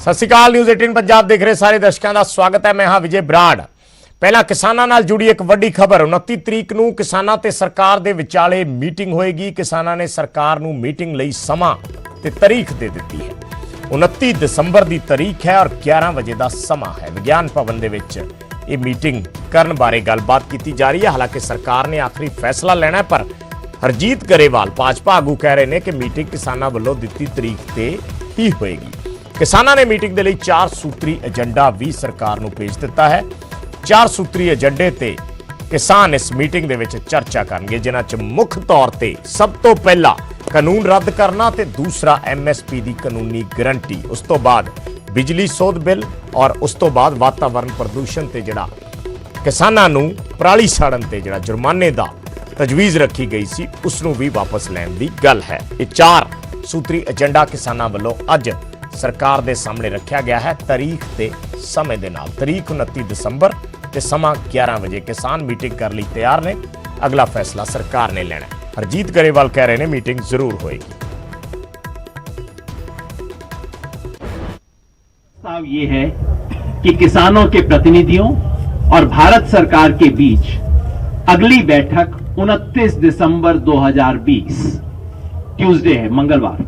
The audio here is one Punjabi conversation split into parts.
ਸਤਿ ਸ਼੍ਰੀ ਅਕਾਲ। ਨਿਊਜ਼ 18 ਪੰਜਾਬ ਦੇਖ ਰਹੇ ਸਾਰੇ ਦਰਸ਼ਕਾਂ ਦਾ ਸਵਾਗਤ ਹੈ। ਮੈਂ ਹਾਂ ਵਿਜੇ ਬਰਾੜ। ਪਹਿਲਾਂ ਕਿਸਾਨਾਂ ਨਾਲ ਜੁੜੀ ਇੱਕ ਵੱਡੀ ਖਬਰ। 29 ਤਰੀਕ ਨੂੰ ਕਿਸਾਨਾਂ ਤੇ ਸਰਕਾਰ ਦੇ ਵਿਚਾਲੇ ਮੀਟਿੰਗ ਹੋਏਗੀ। ਕਿਸਾਨਾਂ ਨੇ ਸਰਕਾਰ ਨੂੰ ਮੀਟਿੰਗ ਲਈ ਸਮਾਂ ਤੇ ਤਾਰੀਖ ਦੇ ਦਿੱਤੀ ਹੈ। 29 ਦਸੰਬਰ ਦੀ ਤਾਰੀਖ ਹੈ ਔਰ 11 ਵਜੇ ਦਾ ਸਮਾਂ ਹੈ। ਵਿਗਿਆਨ ਭਵਨ ਦੇ ਵਿੱਚ ਇਹ ਮੀਟਿੰਗ ਕਰਨ ਬਾਰੇ ਗੱਲਬਾਤ ਕੀਤੀ ਜਾ ਰਹੀ ਹੈ। ਹਾਲਾਂਕਿ ਸਰਕਾਰ ਨੇ ਆਖਰੀ ਫੈਸਲਾ ਲੈਣਾ ਹੈ, ਪਰ ਹਰਜੀਤ ਗਰੇਵਾਲ ਭਾਜਪਾ ਆਗੂ ਕਹਿ ਰਹੇ ਨੇ ਕਿ ਮੀਟਿੰਗ ਕਿਸਾਨਾਂ ਵੱਲੋਂ ਦਿੱਤੀ ਤਾਰੀਖ ਤੇ ਹੀ ਹੋਏਗੀ। ਕਿਸਾਨਾਂ ਨੇ ਮੀਟਿੰਗ ਦੇ ਲਈ 4 ਸੂਤਰੀ ਏਜੰਡਾ ਵੀ ਸਰਕਾਰ ਨੂੰ ਭੇਜ ਦਿੱਤਾ ਹੈ। 4 ਸੂਤਰੀ ਏਜੰਡੇ ਤੇ ਕਿਸਾਨ ਇਸ ਮੀਟਿੰਗ ਦੇ ਵਿੱਚ ਚਰਚਾ ਕਰਨਗੇ, ਜਿਨ੍ਹਾਂ 'ਚ ਮੁੱਖ ਤੌਰ ਤੇ ਸਭ ਤੋਂ ਪਹਿਲਾਂ ਕਾਨੂੰਨ ਰੱਦ ਕਰਨਾ ਤੇ ਦੂਸਰਾ MSP ਦੀ ਕਾਨੂੰਨੀ ਗਰੰਟੀ, ਉਸ ਤੋਂ ਬਾਅਦ ਬਿਜਲੀ ਸੋਧ ਬਿੱਲ ਔਰ ਉਸ ਤੋਂ ਬਾਅਦ ਵਾਤਾਵਰਣ ਪ੍ਰਦੂਸ਼ਣ ਤੇ ਜਿਹੜਾ ਕਿਸਾਨਾਂ ਨੂੰ ਪਰਾਲੀ ਸਾੜਨ ਤੇ ਜਿਹੜਾ ਜੁਰਮਾਨੇ ਦਾ ਤਜਵੀਜ਼ ਰੱਖੀ ਗਈ ਸੀ ਉਸ ਨੂੰ ਵੀ ਵਾਪਸ ਲੈਣ ਦੀ ਗੱਲ ਹੈ। ਇਹ 4 ਸੂਤਰੀ ਏਜੰਡਾ ਕਿਸਾਨਾਂ ਵੱਲੋਂ ਅੱਜ ਸਰਕਾਰ ਦੇ ਸਾਹਮਣੇ ਰੱਖਿਆ ਗਿਆ ਹੈ। ਤਾਰੀਖ ਤੇ ਸਮੇਂ ਦੇ ਨਾਲ ਤਾਰੀਖ 29 ਦਸੰਬਰ ਤੇ ਸਮਾਂ 11 ਵਜੇ। ਕਿਸਾਨ ਮੀਟਿੰਗ ਕਰਨ ਲਈ ਤਿਆਰ ਨੇ। ਅਗਲਾ ਫੈਸਲਾ ਸਰਕਾਰ ਨੇ ਲੈਣਾ ਹੈ। हरजीत गरेवाल कह रहे हैं मीटिंग जरूर होगी। प्रस्ताव ये है कि किसानों के प्रतिनिधियों और भारत सरकार के बीच अगली बैठक 29 दिसंबर 2020 ट्यूसडे है, मंगलवार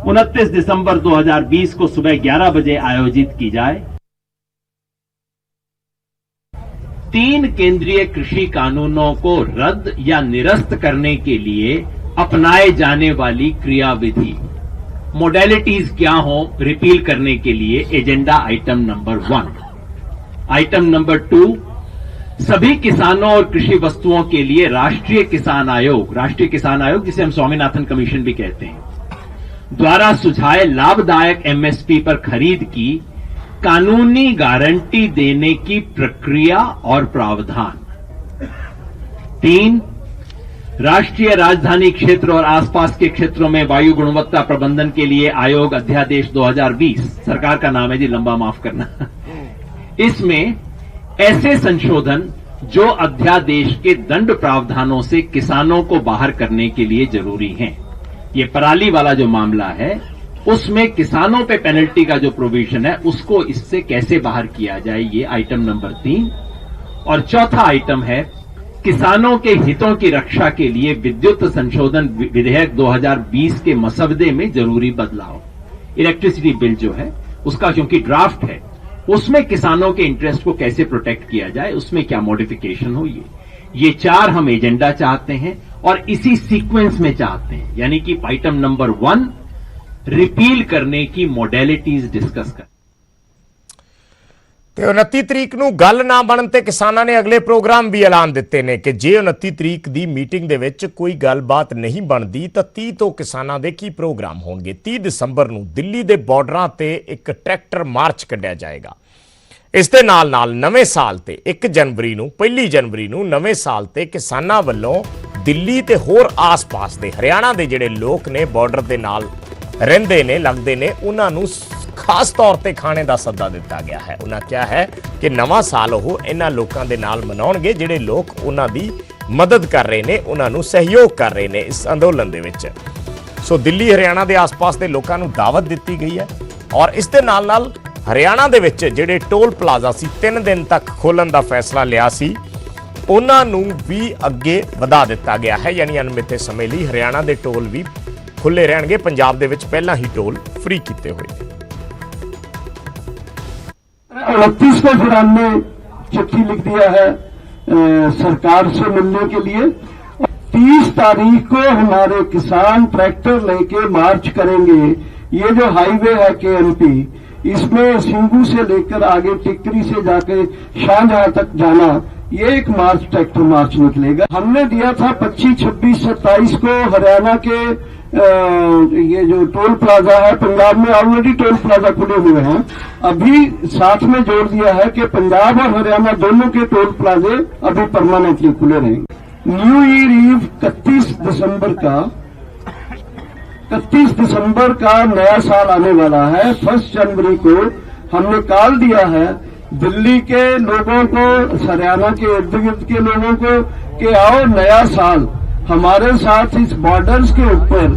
29 दिसंबर 2020 को सुबह 11 बजे आयोजित की जाए। 3 केंद्रीय कृषि कानूनों को रद्द या निरस्त करने के लिए अपनाए जाने वाली क्रियाविधि, मोडेलिटीज क्या हो रिपील करने के लिए agenda item number 1। Item number 2, सभी किसानों और कृषि वस्तुओं के लिए राष्ट्रीय किसान आयोग जिसे हम स्वामीनाथन कमीशन भी कहते हैं, द्वारा सुझाए लाभदायक MSP पर खरीद की कानूनी गारंटी देने की प्रक्रिया और प्रावधान। 3, राष्ट्रीय राजधानी क्षेत्र और आसपास के क्षेत्रों में वायु गुणवत्ता प्रबंधन के लिए आयोग अध्यादेश 2020, सरकार का नाम है जी, लंबा माफ करना। इसमें ऐसे संशोधन जो अध्यादेश के दंड प्रावधानों से किसानों को बाहर करने के लिए जरूरी हैं। ये पराली वाला जो मामला है उसमें किसानों पे पेनल्टी का जो प्रोविजन है उसको इससे कैसे बाहर किया जाए, ये आइटम नंबर 3। और चौथा आइटम है किसानों के हितों की रक्षा के लिए विद्युत संशोधन विधेयक 2020 के मसवदे में जरूरी बदलाव। इलेक्ट्रिसिटी बिल जो है उसका क्योंकि ड्राफ्ट है, उसमें किसानों के इंटरेस्ट को कैसे प्रोटेक्ट किया जाए, उसमें क्या मॉडिफिकेशन हो, ये 4 हम एजेंडा चाहते हैं और इसी सीक्वेंस में चाहते हैं। यानी कि आइटम नंबर 1 रिपील करने की मॉडेलिटीज डिस्कस कर। 29 ਤਰੀਕ ਨੂੰ ਗੱਲ ਨਾ ਬਣਨ ਤੇ ਕਿਸਾਨਾਂ ਨੇ ਅਗਲੇ ਪ੍ਰੋਗਰਾਮ ਵੀ ਐਲਾਨ ਦਿੱਤੇ ਨੇ ਕਿ ਜੇ 29 ਤਰੀਕ ਦੀ ਮੀਟਿੰਗ ਦੇ ਵਿੱਚ ਕੋਈ ਗੱਲਬਾਤ ਨਹੀਂ ਬਣਦੀ ਤਾਂ 30 ਤੋਂ ਕਿਸਾਨਾਂ ਦੇ ਕੀ ਪ੍ਰੋਗਰਾਮ ਹੋਣਗੇ। 30 ਦਸੰਬਰ ਨੂੰ ਦਿੱਲੀ ਦੇ ਬਾਰਡਰਾਂ ਤੇ ਇੱਕ ਟਰੈਕਟਰ ਮਾਰਚ ਕੱਢਿਆ ਜਾਏਗਾ। ਇਸ ਦੇ ਨਾਲ ਨਵੇਂ ਸਾਲ ਤੇ 1 ਜਨਵਰੀ ਨੂੰ 1 ਜਨਵਰੀ ਨੂੰ ਨਵੇਂ ਸਾਲ ਤੇ ਕਿਸਾਨਾਂ ਵੱਲੋਂ ਦਿੱਲੀ ਤੇ ਹੋਰ ਆਸ-ਪਾਸ ਦੇ ਹਰਿਆਣਾ ਦੇ ਜਿਹੜੇ ਲੋਕ ਨੇ ਬਾਰਡਰ ਦੇ ਨਾਲ ਰਹਿੰਦੇ ਨੇ ਲੱਗਦੇ ਨੇ ਉਹਨਾਂ ਨੂੰ ਖਾਸ ਤੌਰ ਤੇ ਖਾਣੇ ਦਾ ਸੱਦਾ ਦਿੱਤਾ ਗਿਆ ਹੈ। ਉਹਨਾਂ ਕਿਹਾ ਹੈ ਕਿ ਨਵਾਂ ਸਾਲ ਉਹ ਇਹਨਾਂ ਲੋਕਾਂ ਦੇ ਨਾਲ ਮਨਾਉਣਗੇ ਜਿਹੜੇ ਲੋਕ ਉਹਨਾਂ ਦੀ ਮਦਦ ਕਰ ਰਹੇ ਨੇ, ਉਹਨਾਂ ਨੂੰ ਸਹਿਯੋਗ ਕਰ ਰਹੇ ਨੇ ਇਸ ਅੰਦੋਲਨ ਦੇ ਵਿੱਚ। ਸੋ ਦਿੱਲੀ ਹਰਿਆਣਾ ਦੇ ਆਸ-ਪਾਸ ਦੇ ਲੋਕਾਂ ਨੂੰ ਦਾਵਤ ਦਿੱਤੀ ਗਈ ਹੈ ਔਰ ਇਸ ਦੇ ਨਾਲ ਹਰਿਆਣਾ ਦੇ ਵਿੱਚ ਜਿਹੜੇ ਟੋਲ ਪਲਾਜ਼ਾ ਸੀ 3 ਦਿਨ ਤੱਕ ਖੋਲ੍ਹਣ ਦਾ ਫੈਸਲਾ ਲਿਆ ਸੀ, ਉਹਨਾਂ ਨੂੰ ਵੀ ਅੱਗੇ ਵਧਾ ਦਿੱਤਾ ਗਿਆ ਹੈ। ਯਾਨੀ ਅਣਮਿੱਥੇ ਸਮੇਂ ਲਈ ਹਰਿਆਣਾ ਦੇ ਟੋਲ ਵੀ खुले रहणगे। पंजाब दे विच पहला ही टोल फ्री किए हुए। 29 को फिर हमने चिट्ठी लिख दिया है सरकार से मिलने के लिए। 30 तारीख को हमारे किसान ट्रैक्टर लेके मार्च करेंगे। ये जो हाईवे है KMP, इसमें सिंगू से लेकर आगे टिकरी से जाके शाहजहां तक जाना, ये एक मार्च ट्रैक्टर मार्च निकलेगा। हमने दिया था 25, 26, 27 को हरियाणा के ये जो टोल प्लाजा है, पंजाब में ऑलरेडी टोल प्लाजा खुले हुए हैं, अभी साथ में जोड़ दिया है कि पंजाब और हरियाणा दोनों के टोल प्लाजे अभी परमानेंटली खुले रहेंगे। न्यू ईयर ईव 31 दिसंबर का नया साल आने वाला है। 1 जनवरी को हमने कॉल दिया है दिल्ली के लोगों को, हरियाणा के इर्द गिर्द के लोगों को कि आओ नया साल हमारे साथ इस बॉर्डर्स के ऊपर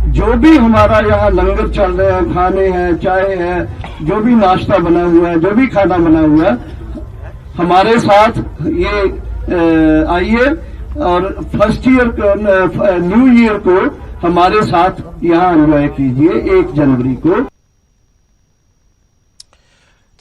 जो भी हमारा यहाँ लंगर चल रहे हैं, खाने हैं, चाय है, जो भी नाश्ता बना हुआ है, जो भी खाना बना हुआ है, हमारे साथ ये आइए और फर्स्ट ईयर न्यू ईयर को हमारे साथ यहाँ एंजॉय कीजिए 1 जनवरी को।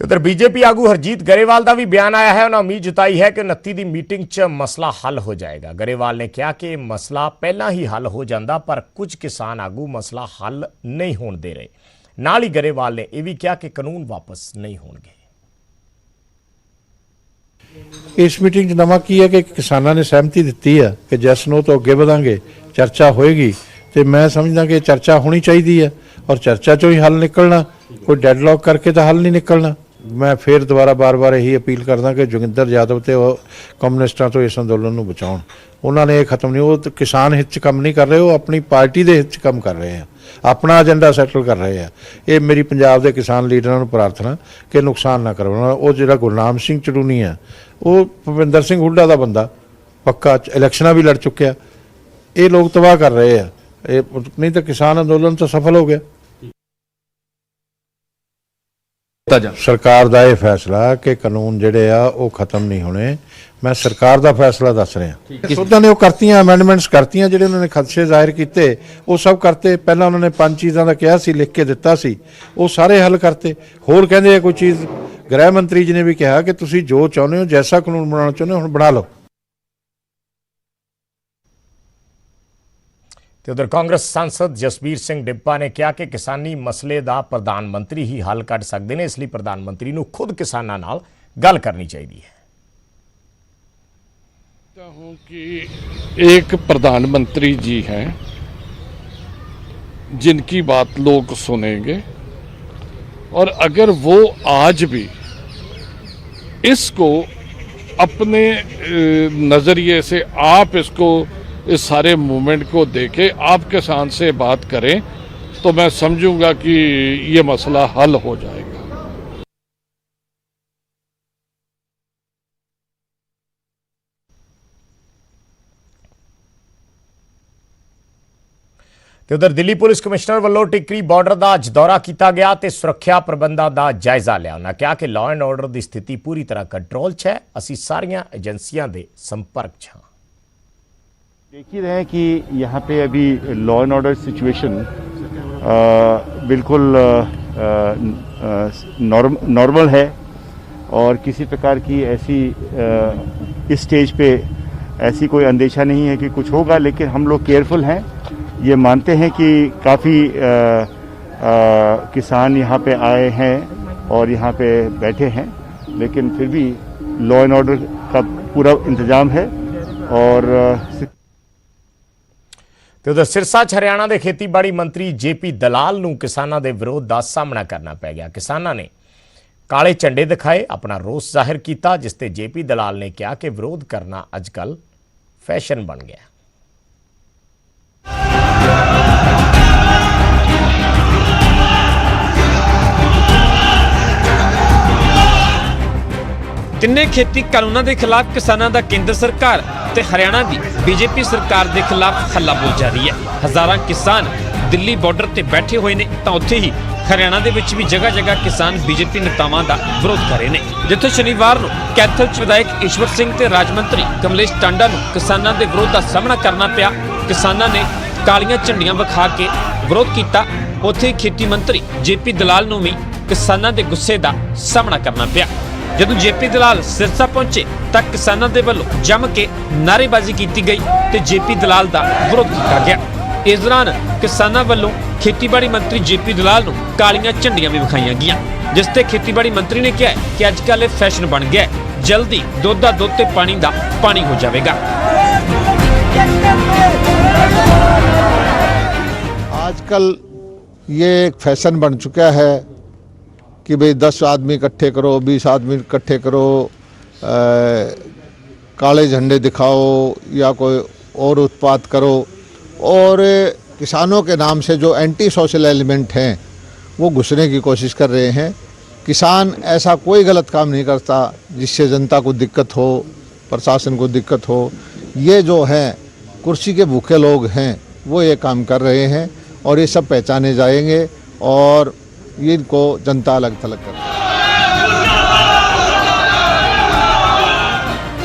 ਤੇ ਉਧਰ ਬੀਜੇਪੀ ਆਗੂ ਹਰਜੀਤ ਗਰੇਵਾਲ ਦਾ ਵੀ ਬਿਆਨ ਆਇਆ ਹੈ। ਉਹਨਾਂ ਉਮੀਦ ਜਤਾਈ ਹੈ ਕਿ 29 ਦੀ ਮੀਟਿੰਗ 'ਚ ਮਸਲਾ ਹੱਲ ਹੋ ਜਾਏਗਾ। ਗਰੇਵਾਲ ਨੇ ਕਿਹਾ ਕਿ ਇਹ ਮਸਲਾ ਪਹਿਲਾਂ ਹੀ ਹੱਲ ਹੋ ਜਾਂਦਾ, ਪਰ ਕੁਝ ਕਿਸਾਨ ਆਗੂ ਮਸਲਾ ਹੱਲ ਨਹੀਂ ਹੋਣ ਦੇ ਰਹੇ। ਨਾਲ ਹੀ ਗਰੇਵਾਲ ਨੇ ਇਹ ਵੀ ਕਿਹਾ ਕਿ ਕਾਨੂੰਨ ਵਾਪਸ ਨਹੀਂ ਹੋਣਗੇ। ਇਸ ਮੀਟਿੰਗ 'ਚ ਨਵਾਂ ਕੀ ਹੈ ਕਿ ਕਿਸਾਨਾਂ ਨੇ ਸਹਿਮਤੀ ਦਿੱਤੀ ਹੈ ਕਿ ਜਿਸ ਨੂੰ ਤੋਂ ਅੱਗੇ ਵਧਾਂਗੇ, ਚਰਚਾ ਹੋਏਗੀ ਤੇ ਮੈਂ ਸਮਝਦਾ ਕਿ ਚਰਚਾ ਹੋਣੀ ਚਾਹੀਦੀ ਹੈ ਔਰ ਚਰਚਾ 'ਚੋਂ ਹੀ ਹੱਲ ਨਿਕਲਣਾ, ਕੋਈ ਡੈਡਲੌਕ ਕਰਕੇ ਤਾਂ ਹੱਲ ਨਹੀਂ ਨਿਕਲਣਾ। ਮੈਂ ਫਿਰ ਦੁਬਾਰਾ ਬਾਰ-ਬਾਰ ਇਹੀ ਅਪੀਲ ਕਰਦਾ ਕਿ ਜੋਗਿੰਦਰ ਯਾਦਵ ਤੇ ਉਹ ਕਮਿਊਨਿਸਟਾਂ ਤੋਂ ਇਸ ਅੰਦੋਲਨ ਨੂੰ ਬਚਾਉਣ। ਉਹਨਾਂ ਨੇ ਇਹ ਖਤਮ ਨਹੀਂ, ਉਹ ਕਿਸਾਨ ਹਿੱਤ 'ਚ ਕੰਮ ਨਹੀਂ ਕਰ ਰਹੇ, ਉਹ ਆਪਣੀ ਪਾਰਟੀ ਦੇ ਹਿੱਤ 'ਚ ਕੰਮ ਕਰ ਰਹੇ ਆ, ਆਪਣਾ ਏਜੰਡਾ ਸੈਟਲ ਕਰ ਰਹੇ ਆ। ਇਹ ਮੇਰੀ ਪੰਜਾਬ ਦੇ ਕਿਸਾਨ ਲੀਡਰਾਂ ਨੂੰ ਪ੍ਰਾਰਥਨਾ ਕਿ ਨੁਕਸਾਨ ਨਾ ਕਰਵਾਉਣ। ਉਹ ਜਿਹੜਾ ਗੁਰਨਾਮ ਸਿੰਘ ਚੜੂਨੀ ਆ, ਉਹ ਭੁਪਿੰਦਰ ਸਿੰਘ ਹੁੱਡਾ ਦਾ ਬੰਦਾ ਪੱਕਾ, ਇਲੈਕਸ਼ਨਾਂ ਵੀ ਲੜ ਚੁੱਕਿਆ। ਇਹ ਲੋਕ ਤਬਾਹ ਕਰ ਰਹੇ ਆ, ਇਹ ਨਹੀਂ ਤਾਂ ਕਿਸਾਨ ਅੰਦੋਲਨ ਤਾਂ ਸਫਲ ਹੋ ਗਿਆ। ਸਰਕਾਰ ਦਾ ਇਹ ਫੈਸਲਾ ਕਿ ਕਾਨੂੰਨ ਜਿਹੜੇ ਆ ਉਹ ਖਤਮ ਨਹੀਂ ਹੋਣੇ, ਮੈਂ ਸਰਕਾਰ ਦਾ ਫੈਸਲਾ ਦੱਸ ਰਿਹਾ। ਉਹਨਾਂ ਨੇ ਉਹ ਕਰਤੀਆਂ, ਅਮੈਂਡਮੈਂਟਸ ਕਰਤੀਆਂ, ਜਿਹੜੇ ਉਹਨਾਂ ਨੇ ਖਦਸ਼ੇ ਜ਼ਾਹਿਰ ਕੀਤੇ ਉਹ ਸਭ ਕਰਤੇ। ਪਹਿਲਾਂ ਉਹਨਾਂ ਨੇ 5 ਚੀਜ਼ਾਂ ਦਾ ਕਿਹਾ ਸੀ, ਲਿਖ ਕੇ ਦਿੱਤਾ ਸੀ, ਉਹ ਸਾਰੇ ਹੱਲ ਕਰਤੇ। ਹੋਰ ਕਹਿੰਦੇ ਆ ਕੋਈ ਚੀਜ਼, ਗ੍ਰਹਿ ਮੰਤਰੀ ਜੀ ਨੇ ਵੀ ਕਿਹਾ ਕਿ ਤੁਸੀਂ ਜੋ ਚਾਹੁੰਦੇ ਹੋ, ਜੈਸਾ ਕਾਨੂੰਨ ਬਣਾਉਣਾ ਚਾਹੁੰਦੇ ਹੋ, ਹੁਣ ਬਣਾ ਲਓ। ਤੇ ਉਧਰ ਕਾਂਗਰਸ ਸਾਂਸਦ ਜਸਬੀਰ ਸਿੰਘ ਡਿੱਪਾ ਨੇ ਕਿਹਾ ਕਿ ਕਿਸਾਨੀ ਮਸਲੇ ਦਾ ਪ੍ਰਧਾਨ ਮੰਤਰੀ ਹੀ ਹੱਲ ਕੱਢ ਸਕਦੇ ਨੇ, ਇਸ ਲਈ ਪ੍ਰਧਾਨ ਮੰਤਰੀ ਨੂੰ ਖੁਦ ਕਿਸਾਨਾਂ ਨਾਲ ਗੱਲ ਕਰਨੀ ਚਾਹੀਦੀ ਹੈ। हूं कि एक प्रधानमंत्री जी हैं जिनकी बात लोग सुनेंगे, और अगर वो आज भी इसको अपने नज़रिए से आप इसको इस सारे मूवमेंट को देखें, आप किसान से बात करें, तो मैं समझूंगा कि ये मसला हल हो जाएगा। ਤੇ ਉਧਰ ਦਿੱਲੀ ਪੁਲਿਸ ਕਮਿਸ਼ਨਰ ਵੱਲੋਂ ਟਿਕਰੀ ਬਾਰਡਰ ਦਾ ਅੱਜ ਦੌਰਾ ਕੀਤਾ ਗਿਆ ਤੇ ਸੁਰੱਖਿਆ ਪ੍ਰਬੰਧਾਂ ਦਾ ਜਾਇਜ਼ਾ ਲਿਆ। ਉਹਨਾਂ ਕਿਹਾ ਕਿ ਲਾਅ ਐਂਡ ਆਰਡਰ ਦੀ ਸਥਿਤੀ ਪੂਰੀ ਤਰ੍ਹਾਂ ਕੰਟਰੋਲ 'ਚ ਹੈ, ਅਸੀਂ ਸਾਰੀਆਂ ਏਜੰਸੀਆਂ ਦੇ ਸੰਪਰਕ 'ਚ ਹਾਂ। देख ही रहे हैं कि यहाँ पे अभी लॉ एंड ऑर्डर सिचुएशन बिल्कुल नॉर्मल है, और किसी प्रकार की ऐसी इस स्टेज पे ऐसी कोई अंदेशा नहीं है कि कुछ होगा। लेकिन हम लोग केयरफुल हैं, ये मानते हैं कि काफ़ी किसान यहाँ पे आए हैं और यहाँ पे बैठे हैं, लेकिन फिर भी लॉ एंड ऑर्डर का पूरा इंतज़ाम है। और ਤੇ ਉਧਰ ਸਿਰਸਾ 'ਚ ਹਰਿਆਣਾ ਦੇ ਖੇਤੀਬਾੜੀ ਮੰਤਰੀ ਜੇਪੀ ਦਲਾਲ ਨੂੰ ਕਿਸਾਨਾਂ ਦੇ ਵਿਰੋਧ ਦਾ ਸਾਹਮਣਾ ਕਰਨਾ ਪੈ ਗਿਆ। ਕਿਸਾਨਾਂ ਨੇ ਕਾਲੇ ਝੰਡੇ ਦਿਖਾਏ, ਆਪਣਾ ਰੋਸ ਜ਼ਾਹਿਰ ਕੀਤਾ, ਜਿਸ ਤੇ ਜੇਪੀ ਦਲਾਲ ਨੇ ਕਿਹਾ ਕਿ ਵਿਰੋਧ ਕਰਨਾ ਅੱਜਕੱਲ ਫੈਸ਼ਨ ਬਣ ਗਿਆ। ਤਿੰਨੇ ਖੇਤੀ ਕਾਨੂੰਨਾਂ ਦੇ ਖਿਲਾਫ ਕਿਸਾਨਾਂ ਦਾ ਕੇਂਦਰ ਸਰਕਾਰ ਤੇ ਹਰਿਆਣਾ ਦੀ ਬੀਜੇਪੀ ਸਰਕਾਰ ਦੇ ਖਿਲਾਫ ਹੱਲਾ ਬੋਲ ਜਾਰੀ ਹੈ। ਹਜ਼ਾਰਾਂ ਕਿਸਾਨ ਦਿੱਲੀ ਬਾਰਡਰ ਤੇ ਬੈਠੇ ਹੋਏ ਨੇ, ਤਾਂ ਉੱਥੇ ਹੀ ਹਰਿਆਣਾ ਦੇ ਵਿੱਚ ਵੀ ਜਗ੍ਹਾ ਜਗ੍ਹਾ ਕਿਸਾਨ ਬੀਜੇਪੀ ਨੇਤਾਵਾਂ ਦਾ ਵਿਰੋਧ ਕਰ ਰਹੇ ਨੇ। ਜਿੱਥੇ ਸ਼ਨੀਵਾਰ ਨੂੰ ਕੈਥਲ 'ਚ ਵਿਧਾਇਕ ਈਸ਼ਵਰ ਸਿੰਘ ਤੇ ਰਾਜ ਮੰਤਰੀ ਕਮਲੇਸ਼ ਟਾਂਡਾ ਨੂੰ ਕਿਸਾਨਾਂ ਦੇ ਵਿਰੋਧ ਦਾ ਸਾਹਮਣਾ ਕਰਨਾ ਪਿਆ। ਕਿਸਾਨਾਂ ਨੇ ਕਾਲੀਆਂ ਝੰਡੀਆਂ ਵਿਖਾ ਕੇ ਵਿਰੋਧ ਕੀਤਾ। ਉੱਥੇ ਖੇਤੀ ਮੰਤਰੀ ਜੇਪੀ ਦਲਾਲ ਨੂੰ ਵੀ ਕਿਸਾਨਾਂ ਦੇ ਗੁੱਸੇ ਦਾ ਸਾਹਮਣਾ ਕਰਨਾ ਪਿਆ। ਜਦੋਂ ਜੇਪੀ ਦਲਾਲ ਸਿਰਸਾ ਪਹੁੰਚੇ ਤਾਂ ਕਿਸਾਨਾਂ ਦੇ ਵੱਲੋਂ ਜੰਮ ਕੇ ਨਾਅਰੇਬਾਜ਼ੀ ਕੀਤੀ ਗਈ ਤੇ ਜੇਪੀ ਦਲਾਲ ਦਾ ਵਿਰੋਧ ਕੀਤਾ ਗਿਆ। ਇਸ ਦੌਰਾਨ ਕਿਸਾਨਾਂ ਵੱਲੋਂ ਖੇਤੀਬਾੜੀ ਮੰਤਰੀ ਜੇਪੀ ਦਲਾਲ ਨੂੰ ਕਾਲੀਆਂ ਝੰਡੀਆਂ ਵੀ ਵਿਖਾਈਆਂ ਗਈਆਂ, ਜਿਸ ਤੇ ਖੇਤੀਬਾੜੀ ਮੰਤਰੀ ਨੇ ਕਿਹਾ ਕਿ ਅੱਜ ਕੱਲ੍ਹ ਇਹ ਫੈਸ਼ਨ ਬਣ ਗਿਆ ਹੈ, ਜਲਦੀ ਦੁੱਧ ਦਾ ਦੁੱਧ ਤੇ ਪਾਣੀ ਦਾ ਪਾਣੀ ਹੋ ਜਾਵੇਗਾ। आजकल ये एक फैशन बन चुका है कि भाई 10 आदमी इकट्ठे करो, 20 आदमी इकट्ठे करो, काले झंडे दिखाओ या कोई और उत्पात करो, और किसानों के नाम से जो एंटी सोशल एलिमेंट हैं वो घुसने की कोशिश कर रहे हैं। किसान ऐसा कोई गलत काम नहीं करता जिससे जनता को दिक्कत हो, प्रशासन को दिक्कत हो। ये जो है कुर्सी के भूखे लोग हैं वो ये काम कर रहे हैं, और ये सब पहचाने जाएंगे। और ये इनको जनता अलग थलग कर।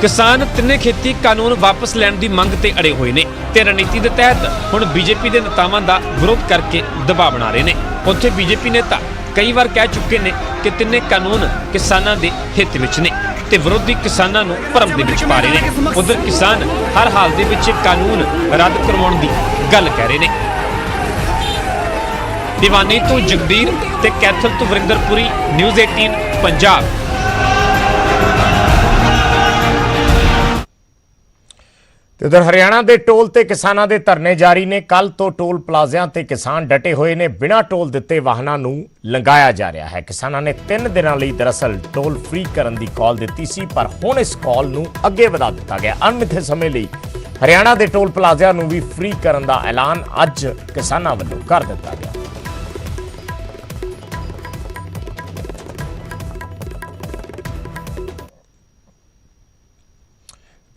ਕਿਸਾਨ ਤਿੰਨੇ ਖੇਤੀ ਕਾਨੂੰਨ ਵਾਪਸ ਲੈਣ ਦੀ ਮੰਗ ਤੇ ਅੜੇ ਹੋਏ ਨੇ ਤੇ ਰਣਨੀਤੀ ਦੇ ਤਹਿਤ ਹੁਣ ਬੀਜੇਪੀ ਦੇ ਨੇਤਾਵਾਂ ਦਾ ਵਿਰੋਧ ਕਰਕੇ ਦਬਾਅ ਬਣਾ ਰਹੇ ਨੇ। ਉੱਥੇ ਬੀਜੇਪੀ ਨੇਤਾ ਕਈ ਵਾਰ ਕਹਿ ਚੁੱਕੇ ਨੇ ਕਿ ਤਿੰਨੇ ਕਾਨੂੰਨ ਕਿਸਾਨਾਂ ਦੇ ਹਿੱਤ ਵਿੱਚ ਨੇ ਤੇ ਵਿਰੋਧੀ ਕਿਸਾਨਾਂ ਨੂੰ ਭਰਮ ਦੇ ਵਿੱਚ ਪਾ ਰਹੇ ਨੇ। ਉਧਰ ਕਿਸਾਨ ਹਰ ਹਾਲ ਦੇ ਵਿੱਚ ਕਾਨੂੰਨ ਰੱਦ ਕਰਵਾਉਣ ਦੀ ਗੱਲ ਕਹਿ ਰਹੇ ਨੇ। ਦੀਵਾਨੀ ਤੋਂ ਜਗਦੀਰ ਤੇ ਕੈਥਲ ਤੋਂ ਵਰਿੰਦਰਪੁਰੀ, ਨਿਊਜ਼ 18 ਪੰਜਾਬ। ਤੇ ਉਧਰ ਹਰਿਆਣਾ ਦੇ ਟੋਲ ਤੇ ਕਿਸਾਨਾਂ ਦੇ ਧਰਨੇ ਜਾਰੀ ਨੇ। ਕੱਲ ਤੋਂ ਟੋਲ ਪਲਾਜ਼ਿਆਂ ਤੇ ਕਿਸਾਨ ਡਟੇ ਹੋਏ ਨੇ। ਬਿਨਾਂ ਟੋਲ ਦਿੱਤੇ ਵਾਹਨਾਂ ਨੂੰ ਲੰਘਾਇਆ ਜਾ ਰਿਹਾ ਹੈ। ਕਿਸਾਨਾਂ ਨੇ 3 ਦਿਨਾਂ ਲਈ ਦਰਅਸਲ ਟੋਲ ਫ੍ਰੀ ਕਰਨ ਦੀ ਕਾਲ ਦਿੱਤੀ ਸੀ, ਪਰ ਹੁਣ ਇਸ ਕਾਲ ਨੂੰ ਅੱਗੇ ਵਧਾ ਦਿੱਤਾ ਗਿਆ। ਅਣਮਿੱਥੇ ਸਮੇਂ ਲਈ ਹਰਿਆਣਾ ਦੇ ਟੋਲ ਪਲਾਜ਼ਿਆਂ ਨੂੰ ਵੀ ਫ੍ਰੀ ਕਰਨ ਦਾ ਐਲਾਨ ਅੱਜ ਕਿਸਾਨਾਂ ਵੱਲੋਂ ਕਰ ਦਿੱਤਾ ਗਿਆ।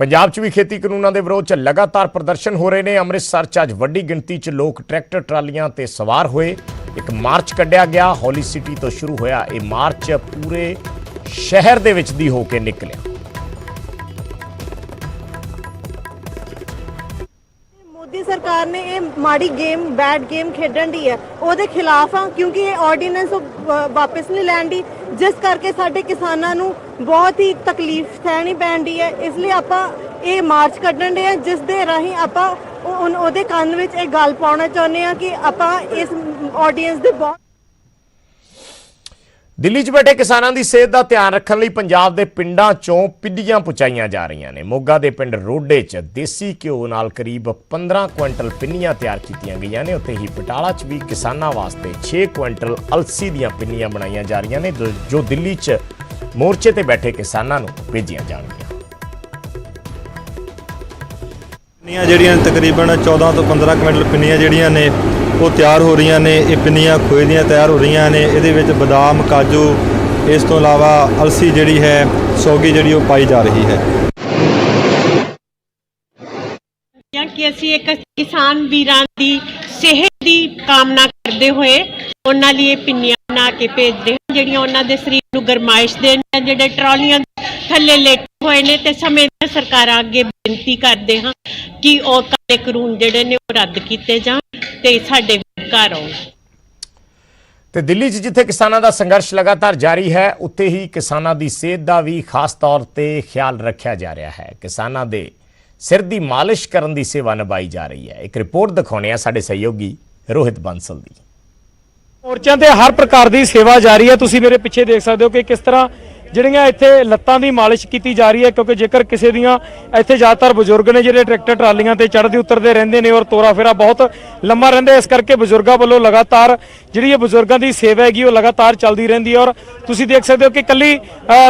ਪੰਜਾਬ 'ਚ ਵੀ ਖੇਤੀ ਕਾਨੂੰਨਾਂ ਦੇ ਵਿਰੋਧ 'ਚ ਲਗਾਤਾਰ ਪ੍ਰਦਰਸ਼ਨ ਹੋ ਰਹੇ ਨੇ। ਅੰਮ੍ਰਿਤਸਰ 'ਚ ਅੱਜ ਵੱਡੀ ਗਿਣਤੀ 'ਚ ਲੋਕ ਟਰੈਕਟਰ ਟਰਾਲੀਆਂ ਤੇ ਸਵਾਰ ਹੋਏ। ਇੱਕ ਮਾਰਚ ਕੱਢਿਆ ਗਿਆ। ਹੌਲੀ ਸਿਟੀ ਤੋਂ ਸ਼ੁਰੂ ਹੋਇਆ ਇਹ ਮਾਰਚ ਪੂਰੇ ਸ਼ਹਿਰ ਦੇ ਵਿੱਚ ਦੀ ਹੋ ਕੇ ਨਿਕਲਿਆ। ਮੋਦੀ ਸਰਕਾਰ ਨੇ ਇਹ ਮਾੜੀ ਗੇਮ, ਬੈਡ ਗੇਮ ਖੇਡਣ ਦੀ ਹੈ, ਉਹਦੇ ਖਿਲਾਫ ਆ, ਕਿਉਂਕਿ ਇਹ ਆਰਡੀਨੈਂਸ ਵਾਪਸ ਨਹੀਂ ਲੈਣ ਦੀ, ਜਿਸ ਕਰਕੇ ਸਾਡੇ ਕਿਸਾਨਾਂ ਨੂੰ ਬਹੁਤ ਹੀ ਤਕਲੀਫ ਸਹਿਣੀ ਪੈਂਦੀ ਹੈ। ਇਸ ਲਈ ਆਪਾਂ ਇਹ ਮਾਰਚ ਕੱਢਣ ਦੇ ਆ, ਜਿਸ ਦੇ ਰਾਹੀਂ ਆਪਾਂ ਉਹਦੇ ਕੰਨ ਵਿੱਚ ਇਹ ਗੱਲ ਪਾਉਣਾ ਚਾਹੁੰਦੇ ਆ ਕਿ ਆਪਾਂ ਇਸ ਆਡੀਅנס ਦੇ ਬਹੁਤ। ਦਿੱਲੀ 'ਚ ਬੈਠੇ ਕਿਸਾਨਾਂ ਦੀ ਸਿਹਤ ਦਾ ਧਿਆਨ ਰੱਖਣ ਲਈ ਪੰਜਾਬ ਦੇ ਪਿੰਡਾਂ 'ਚੋਂ ਪਿੰਡੀਆਂ ਪਹੁੰਚਾਈਆਂ ਜਾ ਰਹੀਆਂ ਨੇ। ਮੋਗਾ ਦੇ ਪਿੰਡ ਰੋਡੇ 'ਚ ਦੇਸੀ ਘਿਓ ਨਾਲ ਕਰੀਬ 15 ਕੁਇੰਟਲ ਪਿੰਨੀਆਂ ਤਿਆਰ ਕੀਤੀਆਂ ਗਈਆਂ ਨੇ। ਉੱਥੇ ਹੀ ਬਟਾਲਾ 'ਚ ਵੀ ਕਿਸਾਨਾਂ ਵਾਸਤੇ 6 ਕੁਇੰਟਲ ਅਲਸੀ ਦੀਆਂ ਪਿੰਨੀਆਂ ਬਣਾਈਆਂ ਜਾ ਰਹੀਆਂ ਨੇ, ਜੋ ਦਿੱਲੀ 'ਚ ਮੋਰਚੇ ਤੇ ਬੈਠੇ ਕਿਸਾਨਾਂ ਨੂੰ ਭੇਜੀਆਂ ਜਾਣਗੀਆਂ। ਪਿੰਨੀਆਂ ਜਿਹੜੀਆਂ ਤਕਰੀਬਨ 14 ਤੋਂ 15 ਕੁਇੰਟਲ ਪਿੰਨੀਆਂ ਜਿਹੜੀਆਂ ਨੇ ਉਹ ਤਿਆਰ ਹੋ ਰਹੀਆਂ ਨੇ। ਇਹ ਪਿੰਨੀਆਂ ਖੋਏ ਦੀਆਂ ਤਿਆਰ ਹੋ ਰਹੀਆਂ ਨੇ। ਇਹਦੇ ਵਿੱਚ ਬਦਾਮ, ਕਾਜੂ, ਇਸ ਤੋਂ ਇਲਾਵਾ ਅਲਸੀ ਜਿਹੜੀ ਹੈ, ਸੌਗੀ ਜਿਹੜੀ ਉਹ ਪਾਈ ਜਾ ਰਹੀ ਹੈ। ਕਿ ਅਸੀਂ ਇੱਕ ਕਿਸਾਨ ਵੀਰਾਂ ਦੀ ਸਿਹਤ ਦੀ ਕਾਮਨਾ ਕਰਦੇ ਹੋਏ ਉਹਨਾਂ ਲਈ ਇਹ ਪਿੰਨੀਆਂ ਬਣਾ ਕੇ ਭੇਜਦੇ ਹਾਂ, ਜਿਹੜੀਆਂ ਉਹਨਾਂ ਦੇ ਸਰੀਰ ਨੂੰ ਗਰਮਾਇਸ਼ ਦੇਣ। ਜਿਹੜੇ ਟਰਾਲੀਆਂ ਥੱਲੇ ਲੇਟੇ ਹੋਏ ਨੇ ਤੇ ਸਮੇਂ ਦੀਆਂ ਸਰਕਾਰਾਂ ਅੱਗੇ ਬੇਨਤੀ ਕਰਦੇ ਹਾਂ ਕਿ ਉਹ ਕਾਲੇ ਕਾਨੂੰਨ ਜਿਹੜੇ ਨੇ ਉਹ ਰੱਦ ਕੀਤੇ ਜਾਣ ਤੇ ਸਾਡੇ ਘਰ ਆਉਣ। ਤੇ ਦਿੱਲੀ 'ਚ ਜਿੱਥੇ ਕਿਸਾਨਾਂ ਦਾ ਸੰਘਰਸ਼ ਲਗਾਤਾਰ ਜਾਰੀ ਹੈ, ਉੱਥੇ ਹੀ ਕਿਸਾਨਾਂ ਦੀ ਸਿਹਤ ਦਾ ਵੀ ਖਾਸ ਤੌਰ ਤੇ ਖਿਆਲ ਰੱਖਿਆ ਜਾ ਰਿਹਾ ਹੈ। ਕਿਸਾਨਾਂ ਦੇ ਸਿਰ ਦੀ ਮਾਲਿਸ਼ ਕਰਨ ਦੀ ਸੇਵਾ ਨਿਭਾਈ ਜਾ ਰਹੀ ਹੈ। ਇੱਕ ਰਿਪੋਰਟ ਦਿਖਾਉਣੇ ਆ ਸਾਡੇ ਸਹਿਯੋਗੀ ਰੋਹਿਤ ਬੰਸਲ ਦੀ। ਮੋਰਚਿਆਂ ਤੇ ਹਰ ਪ੍ਰਕਾਰ ਦੀ ਸੇਵਾ ਜਾਰੀ ਹੈ। ਤੁਸੀਂ ਮੇਰੇ ਪਿੱਛੇ ਦੇਖ ਸਕਦੇ ਹੋ ਕਿ ਕਿਸ ਤਰ੍ਹਾਂ ਜਿਹੜੀਆਂ ਇੱਥੇ ਲੱਤਾਂ ਦੀ ਮਾਲਿਸ਼ ਕੀਤੀ ਜਾ ਰਹੀ ਹੈ, ਕਿਉਂਕਿ ਜੇਕਰ ਕਿਸੇ ਦੀਆਂ ਇੱਥੇ ਜ਼ਿਆਦਾਤਰ ਬਜ਼ੁਰਗ ਨੇ ਜਿਹੜੇ ਟਰੈਕਟਰ ਟਰਾਲੀਆਂ ਤੇ ਚੜ੍ਹਦੇ ਉਤਰਦੇ ਰਹਿੰਦੇ ਨੇ ਔਰ ਤੋਰਾ ਫੇਰਾ ਬਹੁਤ ਲੰਮਾ ਰਹਿੰਦਾ, ਇਸ ਕਰਕੇ ਬਜ਼ੁਰਗਾਂ ਵੱਲੋਂ ਲਗਾਤਾਰ ਜਿਹੜੀ ਇਹ ਬਜ਼ੁਰਗਾਂ ਦੀ ਸੇਵਾ ਹੈਗੀ ਉਹ ਲਗਾਤਾਰ ਚੱਲਦੀ ਰਹਿੰਦੀ ਹੈ। ਔਰ ਤੁਸੀਂ ਦੇਖ ਸਕਦੇ ਹੋ ਕਿ ਇਕੱਲੀ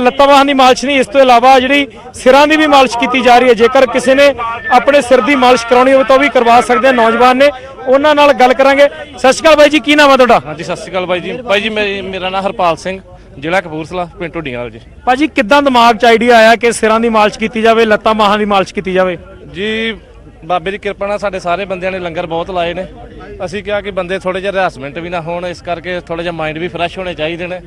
ਲੱਤਾਂ ਬਾਹਾਂ ਦੀ ਮਾਲਿਸ਼ ਨਹੀਂ, ਇਸ ਤੋਂ ਇਲਾਵਾ ਜਿਹੜੀ ਸਿਰਾਂ ਦੀ ਵੀ ਮਾਲਿਸ਼ ਕੀਤੀ ਜਾ ਰਹੀ ਹੈ। ਜੇਕਰ ਕਿਸੇ ਨੇ ਆਪਣੇ ਸਿਰ ਦੀ ਮਾਲਿਸ਼ ਕਰਾਉਣੀ ਹੋਵੇ ਤਾਂ ਉਹ ਵੀ ਕਰਵਾ ਸਕਦੇ ਆ। ਨੌਜਵਾਨ ਨੇ, ਉਹਨਾਂ ਨਾਲ ਗੱਲ ਕਰਾਂਗੇ। ਸਤਿ ਸ਼੍ਰੀ ਅਕਾਲ ਬਾਈ ਜੀ, ਕੀ ਨਾਮ ਹੈ ਤੁਹਾਡਾ? ਹਾਂਜੀ, ਸਤਿ ਸ਼੍ਰੀ ਅਕਾਲ ਬਾਈ ਜੀ। ਬਾਈ ਜੀ ਮੇਰਾ ਨਾਮ ਹਰਪਾਲ ਸਿੰਘ, ਜ਼ਿਲ੍ਹਾ ਕਪੂਰਥਲਾ, ਪਿੰਡ ਢੁੱਡੀਆਂ ਵਾਲ ਜੀ। ਭਾਜੀ ਕਿੱਦਾਂ ਦਿਮਾਗ 'ਚ ਆਈਡੀਆ ਆਇਆ ਕਿ ਸਿਰਾਂ ਦੀ ਮਾਲਿਸ਼ ਕੀਤੀ ਜਾਵੇ, ਲੱਤਾਂ ਬਾਹਾਂ ਦੀ ਮਾਲਿਸ਼ ਕੀਤੀ ਜਾਵੇ? ਜੀ ਬਾਬੇ ਦੀ ਕਿਰਪਾ ਨਾਲ ਸਾਡੇ ਸਾਰੇ ਬੰਦਿਆਂ ਨੇ ਲੰਗਰ ਬਹੁਤ ਲਾਏ ਨੇ। ਅਸੀਂ ਕਿਹਾ ਕਿ ਬੰਦੇ ਥੋੜੇ ਜਿਹਾ ਹਰਾਸਮੈਂਟ ਵੀ ਨਾ ਹੋਣ, ਇਸ ਕਰਕੇ ਥੋੜਾ ਜਿਹਾ ਮਾਈਂਡ ਵੀ ਫਰੈਸ਼ ਹੋਣੇ ਚਾਹੀਦੇ ਨੇ,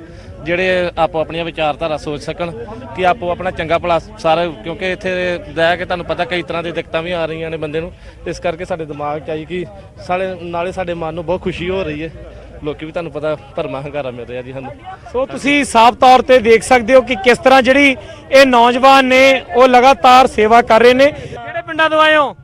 ਜਿਹੜੇ ਆਪੋ ਆਪਣੀਆਂ ਵਿਚਾਰਧਾਰਾ ਸੋਚ ਸਕਣ ਕਿ ਆਪੋ ਆਪਣਾ ਚੰਗਾ ਭਲਾ ਸਾਰੇ, ਕਿਉਂਕਿ ਇੱਥੇ ਰਹਿ ਕੇ ਤੁਹਾਨੂੰ ਪਤਾ ਕਈ ਤਰ੍ਹਾਂ ਦੀ ਦਿੱਕਤਾਂ ਵੀ ਆ ਰਹੀਆਂ ਨੇ ਬੰਦੇ ਨੂੰ। ਇਸ ਕਰਕੇ ਸਾਡੇ ਦਿਮਾਗ 'ਚ ਆਈ ਕਿ ਨਾਲੇ ਸਾਡੇ ਮਨ ਨੂੰ ਬਹੁਤ ਖੁਸ਼ੀ ਹੋ ਰਹੀ ਹੈ। ਲੋਕੀ ਵੀ ਤੁਹਾਨੂੰ ਪਤਾ ਭਰਮਾ ਹੰਗਾਰਾ ਮਿਲ ਰਿਹਾ ਜੀ ਸਾਨੂੰ। ਸੋ ਤੁਸੀਂ ਸਾਫ਼ ਤੌਰ ਤੇ ਦੇਖ ਸਕਦੇ ਹੋ ਕਿ ਕਿਸ ਤਰ੍ਹਾਂ ਜਿਹੜੀ ਇਹ ਨੌਜਵਾਨ ਨੇ ਉਹ ਲਗਾਤਾਰ ਸੇਵਾ ਕਰ ਰਹੇ ਨੇ। ਕਿਹੜੇ ਪਿੰਡਾਂ ਤੋਂ ਆਏ ਹੋ?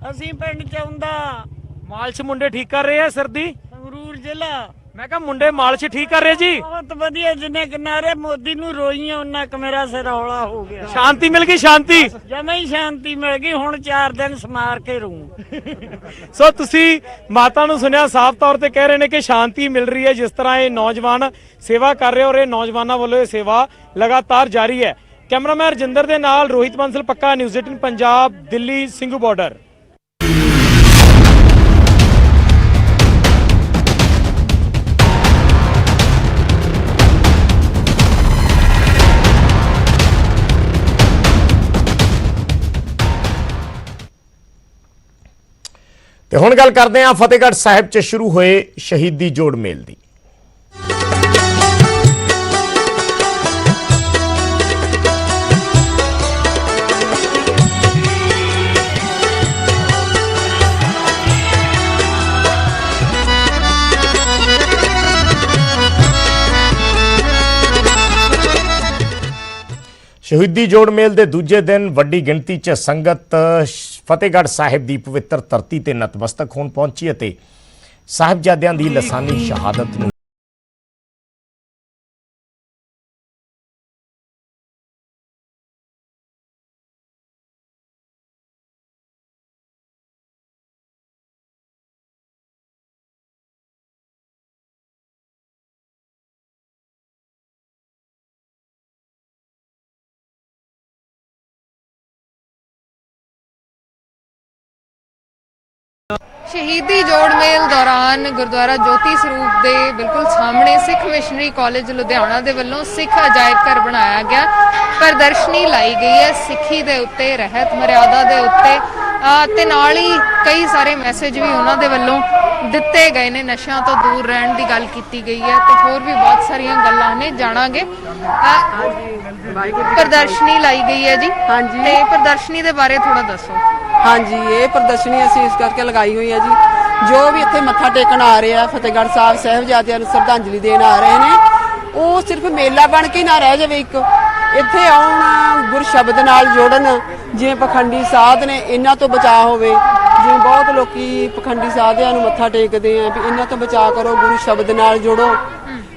ਅਸੀਂ ਪਿੰਡ ਚੌਂਦਾ। ਮਾਲਿਸ਼ ਮੁੰਡੇ ਠੀਕ ਕਰ ਰਹੇ ਆ ਸਿਰ ਦੀ? ਸੰਗਰੂਰ ਜ਼ਿਲ੍ਹਾ। ਮੈਂ ਕਿਹਾ ਮੁੰਡੇ ਮਾਲਿਸ਼ ਠੀਕ ਕਰ ਰਹੇ ਜੀ? ਬਹੁਤ ਵਧੀਆ। ਜਿੰਨੇ ਕਿਨਾਰੇ ਮੋਦੀ ਨੂੰ ਰੋਈਆਂ ਉਹਨਾਂ ਕ ਮੇਰਾ ਸਿਰ ਹੌਲਾ ਹੋ ਗਿਆ। ਸ਼ਾਂਤੀ ਮਿਲ ਗਈ? ਸ਼ਾਂਤੀ ਜਮਾਂ ਹੀ ਸ਼ਾਂਤੀ ਮਿਲ ਗਈ। ਹੁਣ 4 ਦਿਨ ਸਮਾਰ ਕੇ ਰੂੰ। ਸੋ ਤੁਸੀਂ ਮਾਤਾ ਨੂੰ ਸੁਣਿਆ, ਸਾਫ਼ ਤੌਰ ਤੇ ਕਹਿ ਰਹੇ ਨੇ ਕਿ ਸ਼ਾਂਤੀ ਮਿਲ ਰਹੀ ਹੈ ਜਿਸ ਤਰ੍ਹਾਂ ਇਹ ਨੌਜਵਾਨ ਸੇਵਾ ਕਰ ਰਹੇ ਔਰ ਇਹ ਨੌਜਵਾਨਾਂ ਵੱਲੋਂ ਇਹ ਸੇਵਾ ਲਗਾਤਾਰ ਜਾਰੀ ਹੈ। ਕੈਮਰਾਮੈਨ ਰਜਿੰਦਰ ਦੇ ਨਾਲ ਰੋਹਿਤ ਬੰਸਲ, ਪੱਕਾ ਨਿਊਜ਼ 18 ਪੰਜਾਬ, ਦਿੱਲੀ ਸਿੰਘੂ ਬਾਰਡਰ। ਤੇ ਹੁਣ ਗੱਲ ਕਰਦੇ ਹਾਂ ਫਤਿਹਗੜ੍ਹ ਸਾਹਿਬ 'ਚ ਸ਼ੁਰੂ ਹੋਏ ਸ਼ਹੀਦੀ ਜੋੜ ਮੇਲ ਦੀ। ਸ਼ਹੀਦੀ ਜੋੜ ਮੇਲ ਦੇ ਦੂਜੇ ਦਿਨ ਵੱਡੀ ਗਿਣਤੀ 'ਚ ਸੰਗਤ ਫਤਿਹਗੜ੍ਹ ਸਾਹਿਬ ਦੀ ਪਵਿੱਤਰ ਧਰਤੀ ਤੇ ਨਤਮਸਤਕ ਹੋਣ ਪਹੁੰਚੀ ਅਤੇ ਸਾਹਿਬਜ਼ਾਦਿਆਂ ਦੀ ਲਾਸਾਨੀ ਸ਼ਹਾਦਤ ਨੂੰ ਸ਼ਹੀਦੀ ਜੋੜ ਮੇਲ ਦੌਰਾਨ ਗੁਰਦੁਆਰਾ ਜੋਤੀ ਸਰੂਪ ਦੇ ਬਿਲਕੁਲ ਸਾਹਮਣੇ ਸਿੱਖ ਮਿਸ਼ਨਰੀ ਕਾਲਜ ਲੁਧਿਆਣਾ ਦੇ ਵੱਲੋਂ ਸਿੱਖ ਅਜਾਇਬ ਘਰ ਬਣਾਇਆ ਗਿਆ। ਪ੍ਰਦਰਸ਼ਨੀ ਲਾਈ ਗਈ ਹੈ ਸਿੱਖੀ ਦੇ ਉੱਤੇ, ਰਹਿਤ ਮਰਿਆਦਾ ਦੇ ਉੱਤੇ ਤੇ ਨਾਲ ਹੀ ਕਈ ਸਾਰੇ ਮੈਸੇਜ ਵੀ ਉਹਨਾਂ ਦੇ ਵੱਲੋਂ ਦਿੱਤੇ ਗਏ ਨੇ। ਨਸ਼ਿਆਂ ਤੋਂ ਦੂਰ ਰਹਿਣ ਦੀ ਗੱਲ ਕੀਤੀ ਗਈ ਹੈ ਤੇ ਹੋਰ ਵੀ ਬਹੁਤ ਸਾਰੀਆਂ ਗੱਲਾਂ ਨੇ, ਜਾਣਾਂਗੇ। ਪ੍ਰਦਰਸ਼ਨੀ ਲਾਈ ਗਈ ਹੈ ਜੀ, ਤੇ ਪ੍ਰਦਰਸ਼ਨੀ ਦੇ ਬਾਰੇ ਥੋੜਾ ਦੱਸੋ। ਹਾਂਜੀ, ਇਹ ਪ੍ਰਦਰਸ਼ਨੀ ਅਸੀਂ ਇਸ ਕਰਕੇ ਲਗਾਈ ਹੋਈ ਹੈ ਜੀ, ਜੋ ਵੀ ਇੱਥੇ ਮੱਥਾ ਟੇਕਣ ਆ ਰਹੇ ਆ, ਫਤਿਹਗੜ੍ਹ ਸਾਹਿਬ ਸਾਹਿਬਜ਼ਾਦਿਆਂ ਨੂੰ ਸ਼ਰਧਾਂਜਲੀ ਦੇਣ ਆ ਰਹੇ ਨੇ, ਉਹ ਸਿਰਫ ਮੇਲਾ ਬਣ ਕੇ ਨਾ ਰਹਿ ਜਾਵੇ। ਇੱਕ ਇੱਥੇ ਆਉਣ, ਗੁਰ ਸ਼ਬਦ ਨਾਲ ਜੋੜਨ, ਜਿਵੇਂ ਪਖੰਡੀ ਸਾਧ ਨੇ ਇਹਨਾਂ ਤੋਂ ਬਚਾਅ ਹੋਵੇ। ਜਿਵੇਂ ਬਹੁਤ ਲੋਕੀ ਪਖੰਡੀ ਸਾਧਿਆਂ ਨੂੰ ਮੱਥਾ ਟੇਕਦੇ ਆ ਵੀ ਇਹਨਾਂ ਤੋਂ ਬਚਾਅ ਕਰੋ, ਗੁਰੂ ਸ਼ਬਦ ਨਾਲ ਜੋੜੋ,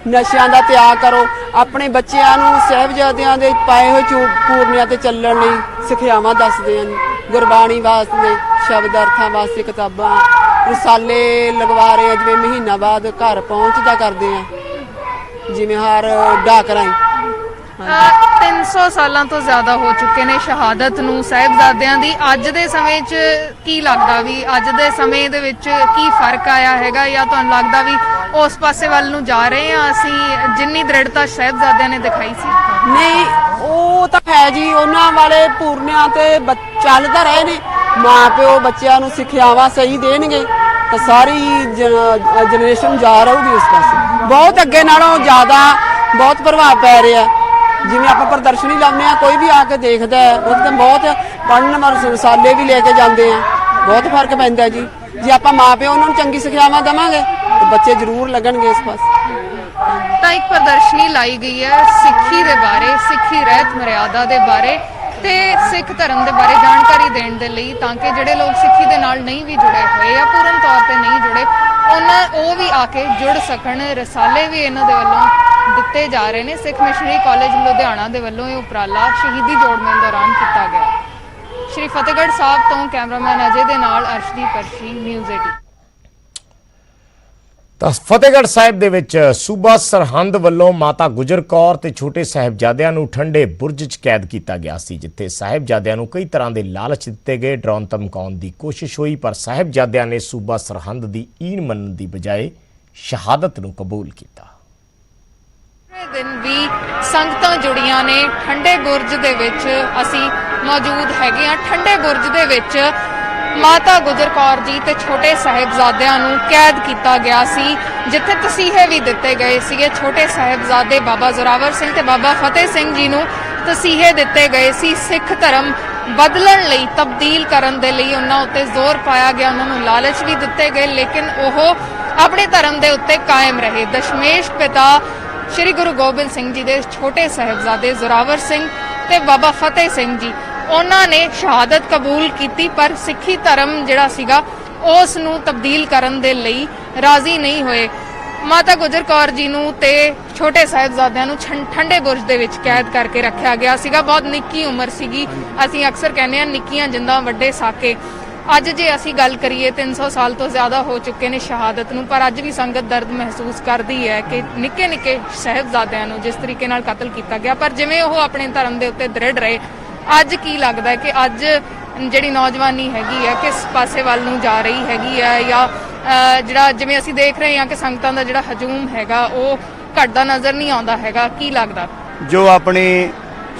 ਨਸ਼ਿਆਂ ਦਾ ਤਿਆਗ ਕਰੋ, ਆਪਣੇ ਬੱਚਿਆਂ ਨੂੰ ਸਾਹਿਬਜ਼ਾਦਿਆਂ ਦੇ ਪਾਏ ਹੋਏ ਪੂਰਨਿਆਂ ਤੇ ਚੱਲਣ ਲਈ ਸਿੱਖਿਆਵਾਂ ਦੱਸਦੇ ਹਨ। ਗੁਰਬਾਣੀ ਵਾਸਤੇ, ਸ਼ਬਦ ਅਰਥਾਂ ਵਾਸਤੇ ਕਿਤਾਬਾਂ, ਰਸਾਲੇ ਲਗਵਾ ਰਹੇ ਆ, ਜਿਵੇਂ ਮਹੀਨਾ ਬਾਅਦ ਘਰ ਪਹੁੰਚਦਾ ਕਰਦੇ ਆ, ਜਿਵੇਂ ਹਰ ਡਾਕ ਰਾਹੀਂ। 300 ਸਾਲਾਂ ਤੋਂ ਜ਼ਿਆਦਾ ਹੋ ਚੁੱਕੇ ਨੇ ਸ਼ਹਾਦਤ ਨੂੰ ਸਾਹਿਬਜ਼ਾਦਿਆਂ ਦੀ। ਅੱਜ ਦੇ ਸਮੇਂ 'ਚ ਕੀ ਲੱਗਦਾ ਵੀ ਅੱਜ ਦੇ ਸਮੇਂ ਦੇ ਵਿੱਚ ਕੀ ਫਰਕ ਆਇਆ ਹੈਗਾ, ਜਾਂ ਤੁਹਾਨੂੰ ਲੱਗਦਾ ਵੀ ਉਸ ਪਾਸੇ ਵੱਲ ਨੂੰ ਜਾ ਰਹੇ ਆ ਅਸੀਂ ਜਿੰਨੀ ਦ੍ਰਿੜਤਾ ਸਾਹਿਬਜ਼ਾਦਿਆਂ ਨੇ ਦਿਖਾਈ ਸੀ? ਨਹੀਂ, ਉਹ ਤਾਂ ਹੈ ਜੀ, ਉਹਨਾਂ ਵਾਲੇ ਪੂਰਨਿਆਂ ਤੇ ਚੱਲਦਾ ਰਹੇ ਨੇ। ਮਾਂ ਪਿਓ ਬੱਚਿਆਂ ਨੂੰ ਸਿੱਖਿਆਵਾਂ ਸਹੀ ਦੇਣਗੇ ਤਾਂ ਸਾਰੀ ਜਨਰੇਸ਼ਨ ਜਾ ਰਹੂਗੀ ਉਸ ਪਾਸੇ। ਬਹੁਤ ਅੱਗੇ ਨਾਲੋਂ ਜ਼ਿਆਦਾ ਬਹੁਤ ਪ੍ਰਭਾਵ ਪੈ ਰਿਹਾ। ਜਿਵੇਂ ਆਪਾਂ ਪ੍ਰਦਰਸ਼ਨੀ ਲਾਉਂਦੇ ਆ, ਕੋਈ ਵੀ ਆ ਕੇ ਦੇਖਦਾ ਹੈ, ਉਹ ਤਾਂ ਬਹੁਤ ਪੜ੍ਹਨ ਰਸਾਲੇ ਵੀ ਲੈ ਕੇ ਜਾਂਦੇ ਆ, ਬਹੁਤ ਫਰਕ ਪੈਂਦਾ ਜੀ। ਜੇ ਆਪਾਂ ਮਾਂ ਪਿਓ ਉਹਨਾਂ ਨੂੰ ਚੰਗੀ ਸਿੱਖਿਆਵਾਂ ਦੇਵਾਂਗੇ ਤਾਂ ਬੱਚੇ ਜ਼ਰੂਰ ਲੱਗਣਗੇ ਇਸ ਪਾਸੇ। ਤਾਂ ਇੱਕ ਪ੍ਰਦਰਸ਼ਨੀ ਲਾਈ ਗਈ ਹੈ ਸਿੱਖੀ ਦੇ ਬਾਰੇ, ਸਿੱਖੀ ਰਹਿਤ ਮਰਿਆਦਾ ਦੇ ਬਾਰੇ ਤੇ ਸਿੱਖ ਧਰਮ ਦੇ ਬਾਰੇ ਜਾਣਕਾਰੀ ਦੇਣ ਦੇ ਲਈ, ਤਾਂ ਕਿ ਜਿਹੜੇ ਲੋਕ ਸਿੱਖੀ ਦੇ ਨਾਲ ਨਹੀਂ ਵੀ ਜੁੜੇ ਹੋਏ ਜਾਂ ਪੂਰਨ ਤੌਰ ਤੇ ਨਹੀਂ ਜੁੜੇ, ਉਹ ਵੀ ਆ ਕੇ ਜੁੜ ਸਕਣ। ਰਸਾਲੇ ਵੀ ਇਹਨਾਂ ਦੇ ਵੱਲੋਂ ਦਿੱਤੇ ਜਾ ਰਹੇ ਨੇ। ਸਿੱਖ ਮਿਸ਼ਨਰੀ ਕਾਲਜ ਲੁਧਿਆਣਾ ਦੇ ਵੱਲੋਂ ਇਹ ਉਪਰਾਲਾ ਸ਼ਹੀਦੀ ਜੋੜ ਮੇਲ ਦੌਰਾਨ ਕੀਤਾ ਗਿਆ। ਸ਼੍ਰੀ ਫਤਿਹਗੜ੍ਹ ਸਾਹਿਬ ਤੋਂ ਕੈਮਰਾਮੈਨ ਅਜੇ ਦੇ ਨਾਲ ਅਰਸ਼ਦੀਪ ਅਰਸ਼ੀ, ਨਿਊਜ਼ 18। ਤਾਂ ਫਤਿਹਗੜ੍ਹ ਸਾਹਿਬ ਦੇ ਵਿੱਚ ਸੂਬਾ ਸਰਹੰਦ ਵੱਲੋਂ ਮਾਤਾ ਗੁਜਰ ਕੌਰ ਤੇ ਛੋਟੇ ਸਾਹਿਬਜ਼ਾਦਿਆਂ ਨੂੰ ਠੰਡੇ ਬੁਰਜ 'ਚ ਕੈਦ ਕੀਤਾ ਗਿਆ ਸੀ, ਜਿੱਥੇ ਸਾਹਿਬਜ਼ਾਦਿਆਂ ਨੂੰ ਕਈ ਤਰ੍ਹਾਂ ਦੇ ਲਾਲਚ ਦਿੱਤੇ ਗਏ, ਡਰਾਉਣ ਧਮਕਾਉਣ ਦੀ ਕੋਸ਼ਿਸ਼ ਹੋਈ, ਪਰ ਸਾਹਿਬਜ਼ਾਦਿਆਂ ਨੇ ਸੂਬਾ ਸਰਹੰਦ ਦੀ ਈਨ ਮੰਨਣ ਦੀ ਬਜਾਏ ਸ਼ਹਾਦਤ ਨੂੰ ਕਬੂਲ ਕੀਤਾ। ਦਿਨ ਵੀ ਸੰਗਤਾਂ ਜੁੜੀਆਂ ਨੇ। ਠੰਡੇ ਬੁਰਜ ਦੇ ਵਿੱਚ ਅਸੀਂ ਮੌਜੂਦ ਹੈਗੇ ਆ। ਠੰਡੇ ਬੁਰਜ ਦੇ ਵਿੱਚ ਮਾਤਾ ਗੁਜਰ ਕੌਰ ਜੀ ਤੇ ਛੋਟੇ ਸਾਹਿਬਜ਼ਾਦਿਆਂ ਨੂੰ ਕੈਦ ਕੀਤਾ ਗਿਆ ਸੀ, ਜਿੱਥੇ ਤਸੀਹੇ ਵੀ ਦਿੱਤੇ ਗਏ ਸੀਗੇ। ਛੋਟੇ ਸਾਹਿਬਜ਼ਾਦੇ ਬਾਬਾ ਜ਼ੋਰਾਵਰ ਸਿੰਘ ਤੇ ਬਾਬਾ ਫਤਿਹ ਸਿੰਘ ਜੀ ਨੂੰ ਤਸੀਹੇ ਦਿੱਤੇ ਗਏ ਸੀ ਸਿੱਖ ਧਰਮ ਬਦਲਣ ਲਈ, ਤਬਦੀਲ ਕਰਨ ਦੇ ਲਈ ਉਹਨਾਂ ਉੱਤੇ ਜ਼ੋਰ ਪਾਇਆ ਗਿਆ, ਉਹਨਾਂ ਨੂੰ ਲਾਲਚ ਵੀ ਦਿੱਤੇ ਗਏ, ਲੇਕਿਨ ਉਹ ਆਪਣੇ ਧਰਮ ਦੇ ਉੱਤੇ ਕਾਇਮ ਰਹੇ। ਦਸ਼ਮੇਸ਼ ਪਿਤਾ ਸ਼੍ਰੀ ਗੁਰੂ ਗੋਬਿੰਦ ਸਿੰਘ ਜੀ ਦੇ ਛੋਟੇ ਸਾਹਿਬਜ਼ਾਦੇ ਜ਼ੋਰਾਵਰ ਸਿੰਘ ਤੇ ਬਾਬਾ ਫਤਿਹ ਸਿੰਘ ਜੀ, ਉਹਨਾਂ ਨੇ ਸ਼ਹਾਦਤ ਕਬੂਲ ਕੀਤੀ, ਪਰ ਸਿੱਖੀ ਧਰਮ ਜਿਹੜਾ ਸੀਗਾ ਉਸ ਨੂੰ ਤਬਦੀਲ ਕਰਨ ਦੇ ਲਈ ਰਾਜ਼ੀ ਨਹੀਂ ਹੋਏ। ਮਾਤਾ ਗੁਜਰ ਕੌਰ ਜੀ ਨੂੰ ਤੇ ਛੋਟੇ ਸਾਹਿਬਜ਼ਾਦਿਆਂ ਨੂੰ ਠੰਡੇ ਬੁਰਜ ਦੇ ਵਿੱਚ ਕੈਦ ਕਰਕੇ ਰੱਖਿਆ ਗਿਆ ਸੀਗਾ। ਬਹੁਤ ਨਿੱਕੀ ਉਮਰ ਸੀਗੀ। ਅਸੀਂ ਅਕਸਰ ਕਹਿੰਦੇ ਹਾਂ ਨਿੱਕੀਆਂ ਜਿੰਦਾਂ ਵੱਡੇ ਸਾਕੇ। ਅੱਜ ਜੇ ਅਸੀਂ ਗੱਲ ਕਰੀਏ 300 ਸਾਲ ਤੋਂ ਜ਼ਿਆਦਾ ਹੋ ਚੁੱਕੇ ਨੇ ਸ਼ਹਾਦਤ ਨੂੰ, ਪਰ ਅੱਜ ਵੀ ਸੰਗਤ ਦਰਦ ਮਹਿਸੂਸ ਕਰਦੀ ਹੈ ਕਿ ਨਿੱਕੇ ਨਿੱਕੇ ਸਾਹਿਬਜ਼ਾਦਿਆਂ ਨੂੰ ਜਿਸ ਤਰੀਕੇ ਨਾਲ ਕਤਲ ਕੀਤਾ ਗਿਆ, ਪਰ ਜਿਵੇਂ ਉਹ ਆਪਣੇ ਧਰਮ ਦੇ ਉੱਤੇ ਦ੍ਰਿੜ ਰਹੇ। ਅੱਜ ਕੀ ਲੱਗਦਾ ਹੈ ਕਿ ਅੱਜ ਜਿਹੜੀ ਨੌਜਵਾਨੀ ਹੈਗੀ ਹੈ ਕਿਸ ਪਾਸੇ ਵੱਲ ਨੂੰ ਜਾ ਰਹੀ ਹੈਗੀ ਹੈ, ਜਾਂ ਜਿਹੜਾ ਜਿਵੇਂ ਅਸੀਂ ਦੇਖ ਰਹੇ ਹਾਂ ਕਿ ਸੰਗਤਾਂ ਦਾ ਜਿਹੜਾ ਹਜੂਮ ਹੈਗਾ ਉਹ ਘਟਦਾ ਨਜ਼ਰ ਨਹੀਂ ਆਉਂਦਾ ਹੈਗਾ? ਕੀ ਲੱਗਦਾ? ਜੋ ਆਪਣੇ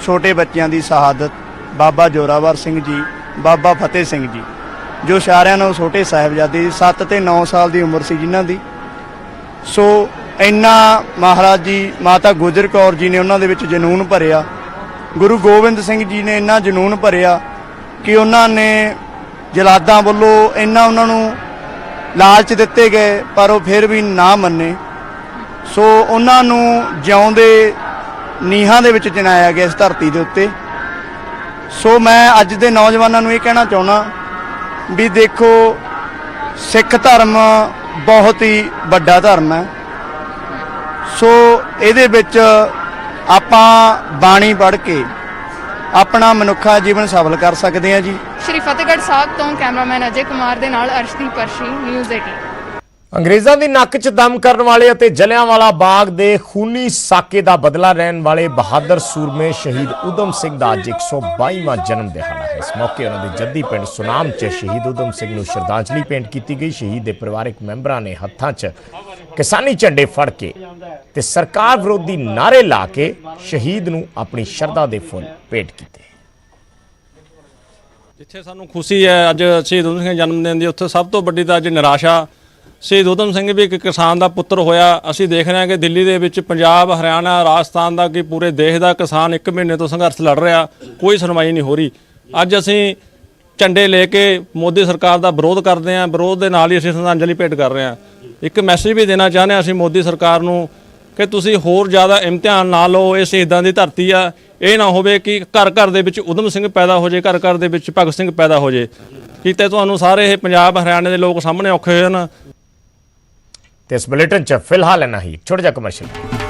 ਛੋਟੇ ਬੱਚਿਆਂ ਦੀ ਸ਼ਹਾਦਤ, ਬਾਬਾ ਜ਼ੋਰਾਵਰ ਸਿੰਘ ਜੀ, ਬਾਬਾ ਫਤਿਹ ਸਿੰਘ ਜੀ, ਜੋ ਸਾਰਿਆਂ ਨਾਲੋਂ ਛੋਟੇ ਸਾਹਿਬਜ਼ਾਦੇ 7 ਤੇ 9 ਸਾਲ ਦੀ ਉਮਰ ਸੀ ਜਿਨ੍ਹਾਂ ਦੀ, ਸੋ ਇੰਨਾ ਮਹਾਰਾਜ ਜੀ ਮਾਤਾ ਗੁਜਰ ਕੌਰ ਜੀ ਨੇ ਉਹਨਾਂ ਦੇ ਵਿੱਚ ਜਨੂਨ ਭਰਿਆ। ਗੁਰੂ ਗੋਬਿੰਦ ਸਿੰਘ ਜੀ ਨੇ ਇੰਨਾ ਜਨੂਨ ਭਰਿਆ ਕਿ ਉਹਨਾਂ ਨੇ ਜਲਾਦਾਂ ਵੱਲੋਂ ਇੰਨਾ ਉਹਨਾਂ ਨੂੰ ਲਾਲਚ ਦਿੱਤੇ ਗਏ, ਪਰ ਉਹ ਫਿਰ ਵੀ ਨਾ ਮੰਨੇ। ਸੋ ਉਹਨਾਂ ਨੂੰ ਜਿਉਂਦੇ ਨੀਹਾਂ ਦੇ ਵਿੱਚ ਚਿਣਾਇਆ ਗਿਆ ਇਸ ਧਰਤੀ ਦੇ ਉੱਤੇ। ਸੋ ਮੈਂ ਅੱਜ ਦੇ ਨੌਜਵਾਨਾਂ ਨੂੰ ਇਹ ਕਹਿਣਾ ਚਾਹੁੰਦਾ ਵੀ ਦੇਖੋ, ਸਿੱਖ ਧਰਮ ਬਹੁਤ ਹੀ ਵੱਡਾ ਧਰਮ ਹੈ। ਸੋ ਇਹਦੇ ਵਿੱਚ ਆਪਾਂ ਬਾਣੀ ਪੜ੍ਹ ਕੇ ਆਪਣਾ ਮਨੁੱਖਾ ਜੀਵਨ ਸਫਲ ਕਰ ਸਕਦੇ ਹਾਂ ਜੀ। ਸ਼੍ਰੀ ਫਤਿਹਗੜ੍ਹ ਸਾਹਿਬ ਤੋਂ ਕੈਮਰਾਮੈਨ ਅਜੇ ਕੁਮਾਰ ਦੇ ਨਾਲ ਅਰਸ਼ਦੀਪ ਪਰਸ਼ੀ, ਨਿਊਜ਼ 18। ਅੰਗਰੇਜ਼ਾਂ ਦੀ ਨੱਕ 'ਚ ਦਮ ਕਰਨ ਵਾਲੇ ਅਤੇ ਜਲਿਆਂਵਾਲਾ ਬਾਗ ਦੇ ਖੂਨੀ ਸਾਕੇ ਦਾ ਬਦਲਾ ਲੈਣ ਵਾਲੇ ਬਹਾਦਰ ਸੂਰਮੇ ਸ਼ਹੀਦ ਊਧਮ ਸਿੰਘ ਦਾ ਅੱਜ 122ਵਾਂ ਜਨਮ ਦਿਹਾੜਾ ਹੈ। ਇਸ ਮੌਕੇ ਉਹਨਾਂ ਦੇ ਜੱਦੀ ਪਿੰਡ ਸੁਨਾਮ 'ਚ ਸ਼ਹੀਦ ਊਧਮ ਸਿੰਘ ਨੂੰ ਸ਼ਰਧਾਂਜਲੀ ਭੇਂਟ ਕੀਤੀ ਗਈ। ਸ਼ਹੀਦ ਦੇ ਪਰਿਵਾਰਕ ਮੈਂਬਰਾਂ ਨੇ ਹੱਥਾਂ 'ਚ ਕਿਸਾਨੀ ਝੰਡੇ ਫੜ ਕੇ ਤੇ ਸਰਕਾਰ ਵਿਰੋਧੀ ਨਾਅਰੇ ਲਾ ਕੇ ਸ਼ਹੀਦ ਨੂੰ ਆਪਣੀ ਸ਼ਰਧਾ ਦੇ ਫੁੱਲ ਭੇਂਟ ਕੀਤੇ। ਜਿੱਥੇ ਸਾਨੂੰ ਖੁਸ਼ੀ ਹੈ ਅੱਜ ਸ਼ਹੀਦ ਊਧਮ ਸਿੰਘ ਦੇ ਜਨਮ ਦਿਨ ਦੀ, ਉੱਥੇ ਸਭ ਤੋਂ ਵੱਡੀ ਤਾਂ ਅੱਜ ਨਿਰਾਸ਼ਾ। ਸ਼ਹੀਦ ਊਧਮ ਸਿੰਘ ਵੀ ਇੱਕ ਕਿਸਾਨ ਦਾ ਪੁੱਤਰ ਹੋਇਆ। ਅਸੀਂ ਦੇਖ ਰਹੇ ਹਾਂ ਕਿ ਦਿੱਲੀ ਦੇ ਵਿੱਚ ਪੰਜਾਬ, ਹਰਿਆਣਾ, ਰਾਜਸਥਾਨ ਦਾ ਕਿ ਪੂਰੇ ਦੇਸ਼ ਦਾ ਕਿਸਾਨ 1 ਮਹੀਨੇ ਤੋਂ ਸੰਘਰਸ਼ ਲੜ ਰਿਹਾ, ਕੋਈ ਸੁਣਵਾਈ ਨਹੀਂ ਹੋ ਰਹੀ। ਅੱਜ ਅਸੀਂ ਝੰਡੇ ਲੈ ਕੇ ਮੋਦੀ ਸਰਕਾਰ ਦਾ ਵਿਰੋਧ ਕਰਦੇ ਹਾਂ। ਵਿਰੋਧ ਦੇ ਨਾਲ ਹੀ ਅਸੀਂ ਸ਼ਰਧਾਂਜਲੀ ਭੇਟ ਕਰ ਰਹੇ ਹਾਂ। ਇੱਕ ਮੈਸੇਜ ਵੀ ਦੇਣਾ ਚਾਹੁੰਦੇ ਹਾਂ ਅਸੀਂ ਮੋਦੀ ਸਰਕਾਰ ਨੂੰ ਕਿ ਤੁਸੀਂ ਹੋਰ ਜ਼ਿਆਦਾ ਇਮਤਿਹਾਨ ਨਾ ਲਓ। ਇਹ ਸ਼ਹੀਦਾਂ ਦੀ ਧਰਤੀ ਆ। ਇਹ ਨਾ ਹੋਵੇ ਕਿ ਘਰ ਘਰ ਦੇ ਵਿੱਚ ਊਧਮ ਸਿੰਘ ਪੈਦਾ ਹੋ ਜਾਏ, ਘਰ ਘਰ ਦੇ ਵਿੱਚ ਭਗਤ ਸਿੰਘ ਪੈਦਾ ਹੋ ਜਾਏ। ਕਿਤੇ ਤੁਹਾਨੂੰ ਸਾਰੇ ਇਹ ਪੰਜਾਬ, ਹਰਿਆਣੇ ਦੇ ਲੋਕ ਸਾਹਮਣੇ ਔਖੇ ਹੋਏ ਹਨ। ਤੇ ਇਸ ਬੁਲੇਟਿਨ 'ਚ ਫਿਲਹਾਲ ਇੰਨਾ ਹੀ। ਛੋਟਾ ਜਿਹਾ ਕਮਰਸ਼ੀਅਲ।